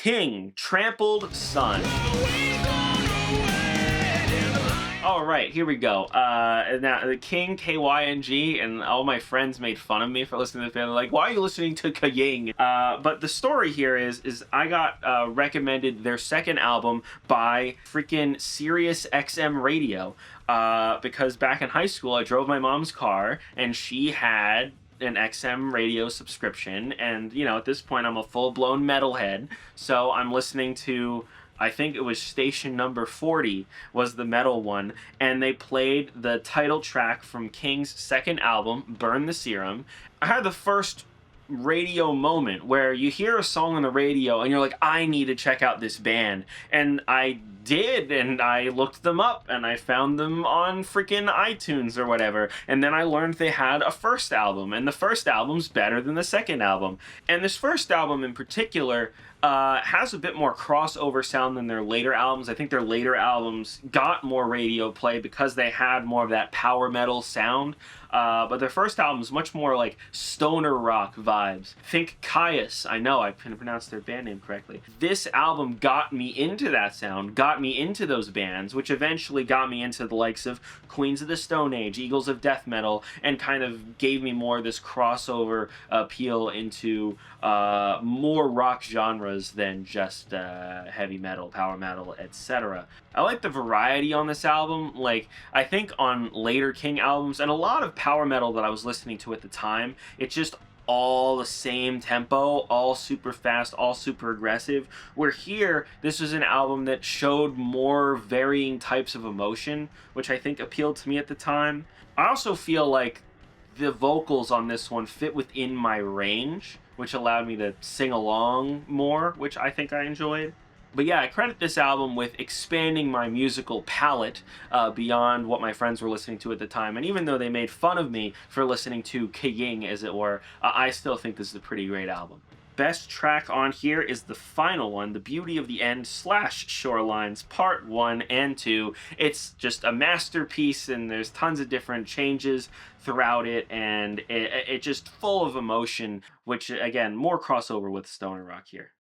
Kyng, Trampled Sun. All right, here we go. Now the King Kyng, and all my friends made fun of me for listening to the band. They're like, "Why are you listening to Kyng?" But the story here is I got recommended their second album by freaking Sirius XM Radio. Because back in high school, I drove my mom's car, and she had an XM radio subscription, and at this point, I'm a full blown metalhead, so I'm listening to. I think it was station number 40 was the metal one, and they played the title track from King's second album, Burn the Serum. I had the first radio moment where you hear a song on the radio and you're like, I need to check out this band. And I did, and I looked them up and I found them on freaking iTunes or whatever. And then I learned they had a first album, and the first album's better than the second album. And this first album in particular has a bit more crossover sound than their later albums. I think their later albums got more radio play because they had more of that power metal sound. But their first album is much more like stoner rock vibes. Think Caius. I know I couldn't pronounce their band name correctly. This album got me into that sound, got me into those bands, which eventually got me into the likes of Queens of the Stone Age, Eagles of Death Metal, and kind of gave me more of this crossover appeal into more rock genres than just heavy metal, power metal, etc. I like the variety on this album. Like, I think on later King albums, and a lot of power metal that I was listening to at the time, it's just all the same tempo, all super fast, all super aggressive. Where here, this was an album that showed more varying types of emotion, which I think appealed to me at the time. I also feel like the vocals on this one fit within my range, which allowed me to sing along more, which I think I enjoyed. But yeah, I credit this album with expanding my musical palette beyond what my friends were listening to at the time. And even though they made fun of me for listening to Kyng, as it were, I still think this is a pretty great album. Best track on here is the final one, The Beauty of the End / Shorelines, Part 1 and 2. It's just a masterpiece, and there's tons of different changes throughout it, and it just full of emotion, which, again, more crossover with stoner rock here.